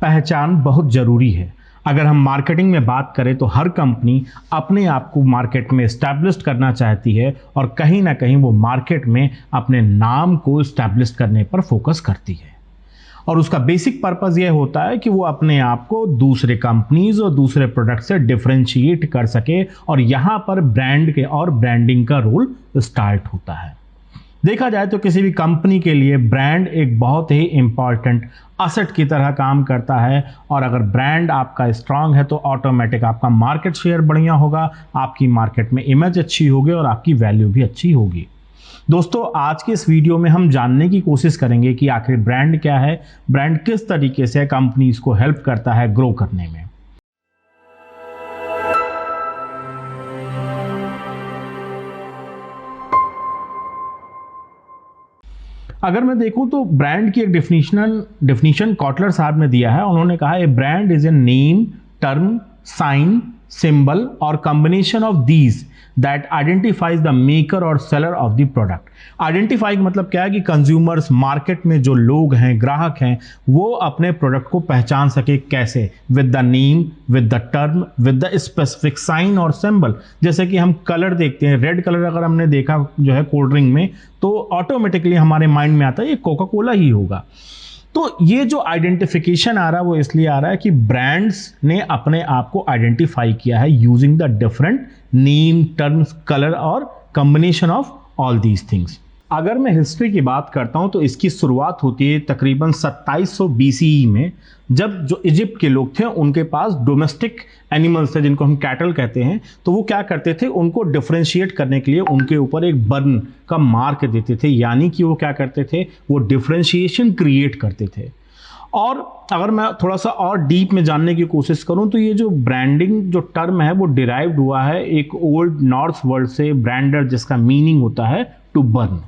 पहचान बहुत ज़रूरी है। अगर हम मार्केटिंग में बात करें तो हर कंपनी अपने आप को मार्केट में इस्टेब्लिश करना चाहती है और कहीं ना कहीं वो मार्केट में अपने नाम को इस्टेब्लिश करने पर फोकस करती है। और उसका बेसिक पर्पस ये होता है कि वो अपने आप को दूसरे कंपनीज और दूसरे प्रोडक्ट से डिफरेंशिएट कर सके, और यहाँ पर ब्रांड के और ब्रांडिंग का रोल स्टार्ट होता है। देखा जाए तो किसी भी कंपनी के लिए ब्रांड एक बहुत ही इंपॉर्टेंट असेट की तरह काम करता है, और अगर ब्रांड आपका स्ट्रांग है तो ऑटोमेटिक आपका मार्केट शेयर बढ़िया होगा, आपकी मार्केट में इमेज अच्छी होगी और आपकी वैल्यू भी अच्छी होगी। दोस्तों, आज के इस वीडियो में हम जानने की कोशिश करेंगे कि आखिर ब्रांड क्या है, ब्रांड किस तरीके से कंपनीज को हेल्प करता है ग्रो करने में। अगर मैं देखूं तो ब्रांड की एक डेफिनेशन कॉटलर साहब ने दिया है। उन्होंने कहा a brand is a name, term, sign, symbol और combination of these that identifies the maker और seller of the product. Identify मतलब क्या है कि कंज्यूमर्स, मार्केट में जो लोग हैं, ग्राहक हैं, वो अपने प्रोडक्ट को पहचान सके। कैसे? With the name, with the term, with the specific sign और सिंबल। जैसे कि हम कलर देखते हैं, रेड कलर अगर हमने देखा जो है कोल्ड ड्रिंक में, तो ऑटोमेटिकली हमारे माइंड में आता है ये कोका कोला ही होगा। तो ये जो आइडेंटिफिकेशन आ रहा है वो इसलिए आ रहा है कि ब्रांड्स ने अपने आप को आइडेंटिफाई किया है using the different name, terms, colour और combination of all these things. अगर मैं हिस्ट्री की बात करता हूं तो इसकी शुरुआत होती है तकरीबन 2700 BCE में, जब जो इजिप्ट के लोग थे उनके पास डोमेस्टिक एनिमल्स थे जिनको हम कैटल कहते हैं। तो वो क्या करते थे, उनको डिफरेंशिएट करने के लिए उनके ऊपर एक बर्न का मार्क देते थे, यानी कि वो क्या करते थे, वो डिफरेंशिएशन क्रिएट करते थे। और अगर मैं थोड़ा सा और डीप में जानने की कोशिश करूं तो ये जो ब्रांडिंग जो टर्म है वो डिराइव्ड हुआ है एक ओल्ड नॉर्थ वर्ड से, ब्रांडर, जिसका मीनिंग होता है टू बर्न।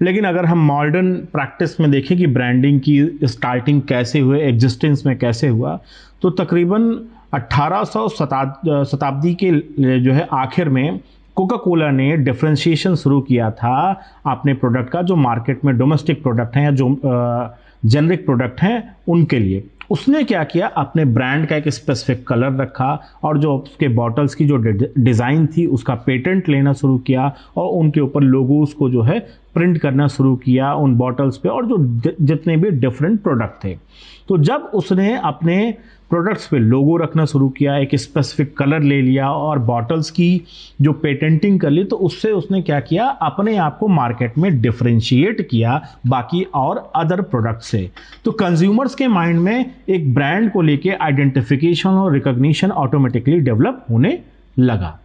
लेकिन अगर हम मॉडर्न प्रैक्टिस में देखें कि ब्रांडिंग की स्टार्टिंग कैसे हुए, एग्जिस्टेंस में कैसे हुआ, तो तकरीबन 1800 शताब्दी के जो है आखिर में कोका कोला ने डिफरेंशिएशन शुरू किया था अपने प्रोडक्ट का, जो मार्केट में डोमेस्टिक प्रोडक्ट हैं या जो जेनरिक प्रोडक्ट हैं उनके लिए। उसने क्या किया, अपने ब्रांड का एक स्पेसिफिक कलर रखा और जो उसके बॉटल्स की जो डिज़ाइन थी उसका पेटेंट लेना शुरू किया और उनके ऊपर लोगोस को जो है प्रिंट करना शुरू किया उन बॉटल्स पे, और जो जितने भी डिफरेंट प्रोडक्ट थे। तो जब उसने अपने प्रोडक्ट्स पे लोगो रखना शुरू किया, एक स्पेसिफिक कलर ले लिया और बॉटल्स की जो पेटेंटिंग कर ली, तो उससे उसने क्या किया, अपने आप को मार्केट में डिफरेंशिएट किया बाकी और अदर प्रोडक्ट से। तो कंज्यूमर्स के माइंड में एक ब्रांड को लेके आइडेंटिफिकेशन और रिकॉग्निशन ऑटोमेटिकली डेवलप होने लगा।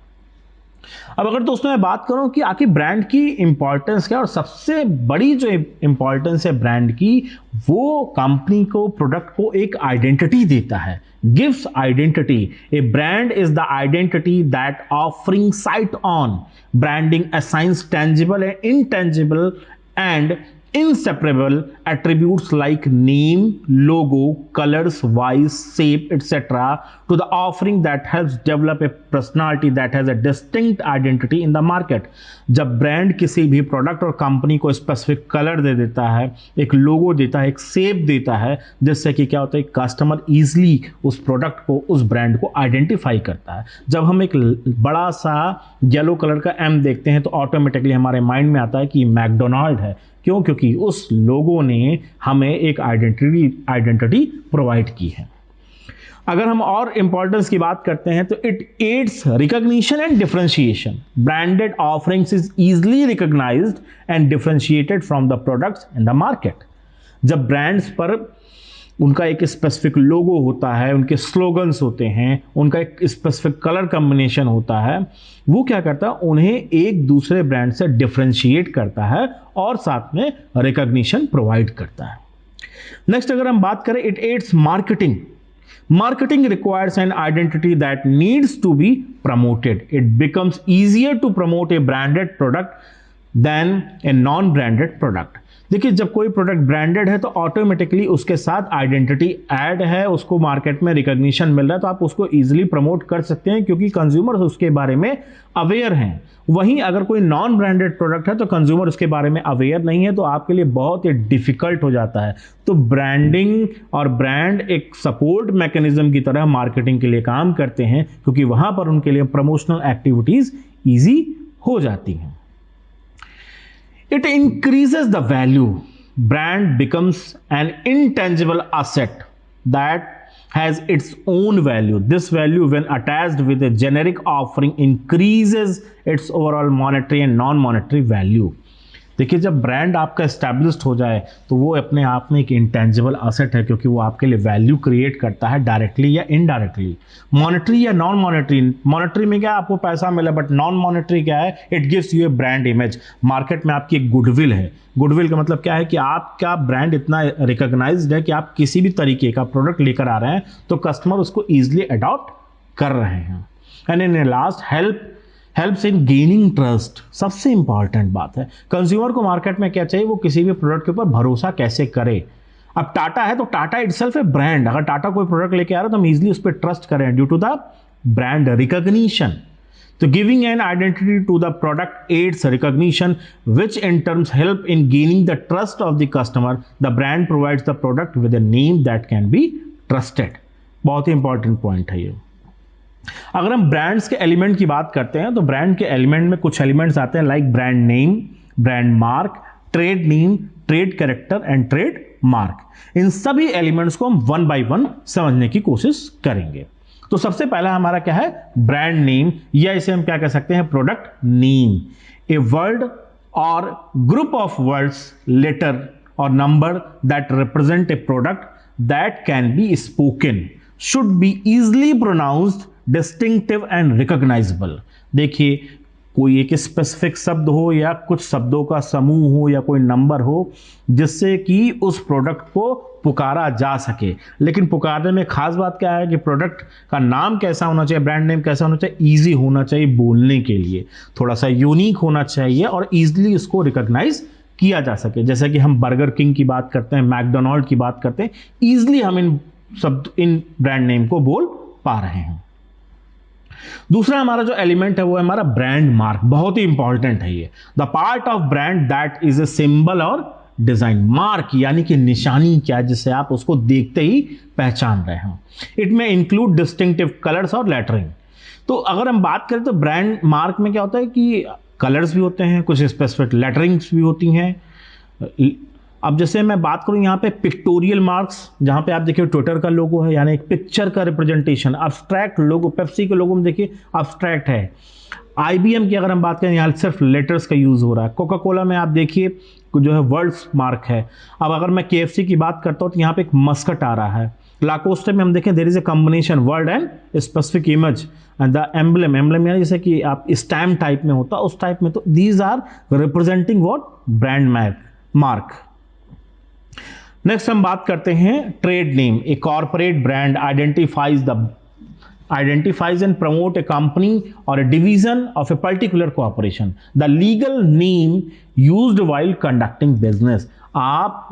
अब अगर दोस्तों मैं बात करूं कि आखिर ब्रांड की इंपॉर्टेंस क्या, और सबसे बड़ी जो इंपॉर्टेंस है ब्रांड की, वो कंपनी को, प्रोडक्ट को एक आइडेंटिटी देता है, gives identity. A brand is the identity that offering site on branding assigns tangible and intangible and inseparable attributes like name, logo, colors, voice, shape, etc. to the offering that helps develop a personality that has a distinct identity in the market. जब brand किसी भी product और company को specific colour दे देता है, एक लोगो देता है, एक शेप देता है, जिससे कि क्या होता है, कस्टमर ईजिली उस प्रोडक्ट को, उस ब्रांड को आइडेंटिफाई करता है। जब हम एक बड़ा सा येलो कलर का M देखते हैं तो ऑटोमेटिकली हमारे माइंड में आता है कि मैकडोनाल्ड है। क्यों? क्योंकि उस लोगो ने हमें एक आइडेंटिटी प्रोवाइड की है। अगर हम और इंपॉर्टेंस की बात करते हैं तो it aids recognition and differentiation. Branded offerings is easily recognized and differentiated from the products in the market. जब ब्रांड्स पर उनका एक स्पेसिफिक लोगो होता है, उनके स्लोगन्स होते हैं, उनका एक स्पेसिफिक कलर कॉम्बिनेशन होता है, वो क्या करता है, उन्हें एक दूसरे ब्रांड से डिफरेंशिएट करता है और साथ में रिकॉग्निशन प्रोवाइड करता है। नेक्स्ट अगर हम बात करें, it adds marketing. Marketing requires an identity that needs to be promoted. It becomes easier to promote a branded product than a non-branded product. देखिए जब कोई प्रोडक्ट ब्रांडेड है तो ऑटोमेटिकली उसके साथ आइडेंटिटी ऐड है, उसको मार्केट में रिकॉग्निशन मिल रहा है, तो आप उसको इजीली प्रमोट कर सकते हैं क्योंकि कंज्यूमर्स उसके बारे में अवेयर हैं। वहीं अगर कोई नॉन ब्रांडेड प्रोडक्ट है तो कंज्यूमर उसके बारे में अवेयर नहीं है, तो आपके लिए बहुत ही डिफिकल्ट हो जाता है। तो ब्रांडिंग और ब्रांड एक सपोर्ट मैकेनिज्म की तरह मार्केटिंग के लिए काम करते हैं, क्योंकि वहां पर उनके लिए प्रमोशनल एक्टिविटीज ईजी हो जाती हैं। It increases the value. Brand becomes an intangible asset that has its own value. This value, when attached with a generic offering, increases its overall monetary and non-monetary value. देखिए जब brand आपका established हो जाए तो वो अपने आप में एक इंटेंजिबल एसेट है, क्योंकि वो आपके लिए वैल्यू क्रिएट करता है डायरेक्टली या इनडायरेक्टली। मॉनेटरी या नॉन मॉनेटरी, मॉनेटरी में क्या आपको पैसा मिला, बट नॉन मॉनेटरी क्या है, it gives U A brand image. Market में आपकी एक गुडविल है। गुडविल का मतलब क्या है कि आपका ब्रांड इतना रिकॉग्नाइज्ड है कि आप किसी भी तरीके का प्रोडक्ट लेकर आ रहे हैं तो कस्टमर उसको ईजिली अडॉप्ट कर रहे हैं। And in last helps in gaining trust. सबसे इंपॉर्टेंट बात है, कंज्यूमर को मार्केट में क्या चाहिए, वो किसी भी प्रोडक्ट के ऊपर भरोसा कैसे करे। अब टाटा है तो टाटा इटसेल्फ है ब्रांड। अगर टाटा कोई प्रोडक्ट लेके आ रहा है तो हम इजीली उस पर ट्रस्ट करें due to the brand recognition. तो giving an identity to the product aids recognition which in terms help in gaining the trust of the customer. The brand provides the product with a name that can be trusted. बहुत ही important point है ये। अगर हम brands के element की बात करते हैं तो ब्रांड के एलिमेंट में कुछ एलिमेंट्स आते हैं like brand name, brand mark, trade name, trade character and trade mark. इन सभी एलिमेंट्स को हम वन बाय वन समझने की कोशिश करेंगे। तो सबसे पहला हमारा क्या है, ब्रांड नेम, या इसे हम क्या कह सकते हैं, प्रोडक्ट नेम। ए वर्ड और ग्रुप ऑफ वर्ड्स, लेटर और number that represent a product that can be spoken, should be easily pronounced, distinctive and recognisable. देखिए कोई एक स्पेसिफिक शब्द हो या कुछ शब्दों का समूह हो या कोई नंबर हो जिससे कि उस प्रोडक्ट को पुकारा जा सके। लेकिन पुकारने में खास बात क्या है कि प्रोडक्ट का नाम कैसा होना चाहिए, ब्रांड नेम कैसा होना चाहिए, ईजी होना चाहिए बोलने के लिए, थोड़ा सा यूनिक होना चाहिए और ईजिली उसको रिकॉग्नाइज किया जा सके। जैसे कि हम बर्गर किंग की बात करते हैं, मैकडोनाल्ड की बात करते हैं, ईजिली हम इन ब्रांड नेम को बोल पा रहे हैं। दूसरा हमारा जो एलिमेंट है वो है हमारा ब्रांड मार्क। बहुत ही इंपॉर्टेंट है ये। The part of brand that is a symbol और डिजाइन। मार्क यानी कि निशानी क्या है जिससे आप उसको देखते ही पहचान रहे हो। इट में इंक्लूड डिस्टिंक्टिव कलर्स और लेटरिंग। तो अगर हम बात करें तो ब्रांड मार्क में क्या होता है कि कलर्स भी होते हैं, कुछ स्पेसिफिक लेटरिंग्स भी होती हैं। अब जैसे मैं बात करूं यहाँ पे पिक्टोरियल मार्क्स, जहाँ पे आप देखिए ट्विटर का लोगो है यानी एक पिक्चर का रिप्रेजेंटेशन। अब्स्ट्रैक्ट लोगो, पेप्सी के लोगो में देखिए अब्स्ट्रैक्ट है। IBM की अगर हम बात करें यहाँ सिर्फ लेटर्स का यूज हो रहा है। कोका कोला में आप देखिए जो है वर्ड्स मार्क है। अब अगर मैं KFC की बात करता हूँ तो यहाँ पे एक मस्कट आ रहा है। लाकोस्टे में हम देखें there is a combination word and specific image and the emblem यानी जैसे कि आप स्टैम्प टाइप में होता है उस टाइप में। तो these are representing what, brand mark. Next हम बात करते हैं trade name. A corporate brand identifies and promote a company or a division of a particular corporation. The legal name used while conducting business. आप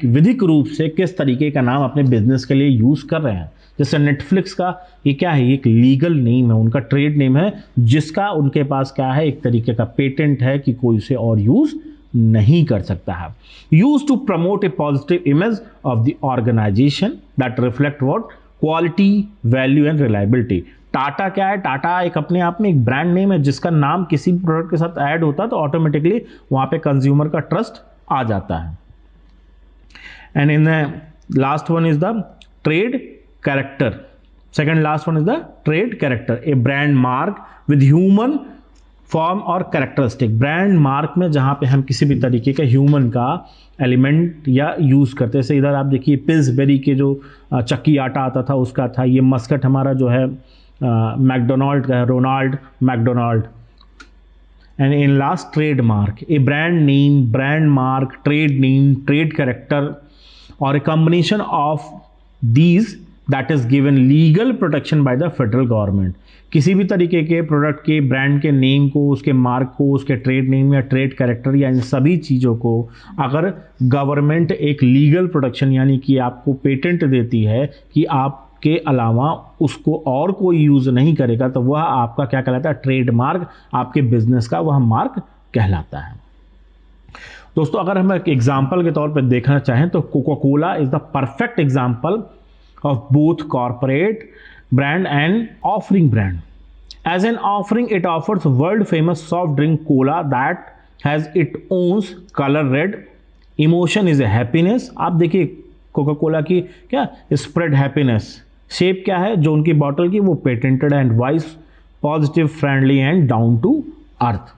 विधिक रूप से किस तरीके का नाम अपने बिजनेस के लिए यूज कर रहे हैं। जैसे नेटफ्लिक्स का ये क्या है, एक लीगल नेम है, उनका ट्रेड नेम है जिसका उनके पास क्या है, एक तरीके का पेटेंट है कि कोई उसे और यूज नहीं कर सकता है। Use to promote a positive image of the organization that reflect what, quality, value and reliability. Tata क्या है, टाटा एक अपने आप में एक ब्रांड नेम है जिसका नाम किसी भी प्रोडक्ट के साथ ऐड होता है तो ऑटोमेटिकली वहां पे कंज्यूमर का ट्रस्ट आ जाता है। And in the last one is the trade character. Second last one is the trade character. A brand mark with human form और कैरेक्टरिस्टिक। ब्रांड मार्क में जहाँ पे हम किसी भी तरीके का ह्यूमन का एलिमेंट या यूज़ करते हैं। जैसे इधर आप देखिए पिल्सबेरी के जो चक्की आटा आता था उसका था। ये मस्कट हमारा जो है मैकडोनाल्ड का है, Ronald McDonald. And in last trade mark, a brand name, brand mark, trade name, trade character और a combination of these that is given legal protection by the federal government. किसी भी तरीके के प्रोडक्ट के brand के name को, उसके mark को, उसके ट्रेड नेम या ट्रेड कैरेक्टर या इन सभी चीज़ों को अगर गवर्नमेंट एक लीगल प्रोटेक्शन यानी कि आपको पेटेंट देती है कि आपके अलावा उसको और कोई यूज़ नहीं करेगा, तो वह आपका क्या कहलाता है, ट्रेडमार्क, आपके बिजनेस का वह मार्क कहलाता है। दोस्तों अगर हम एक एग्जाम्पल के तौर पर देखना चाहें तो Coca Cola is the perfect example of both corporate brand and offering brand. As an offering, it offers world famous soft drink cola that has its own color red. Emotion is a happiness. आप देखिए Coca Cola की क्या spread happiness shape क्या है जो उनकी bottle की, वो patented and vice positive friendly and down to earth.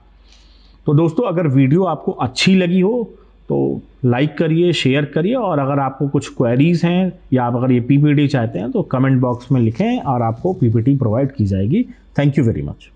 तो दोस्तों अगर वीडियो आपको अच्छी लगी हो तो लाइक करिए, शेयर करिए, और अगर आपको कुछ क्वेरीज हैं या आप अगर ये पीपीटी चाहते हैं तो कमेंट बॉक्स में लिखें और आपको पीपीटी प्रोवाइड की जाएगी। Thank you very much.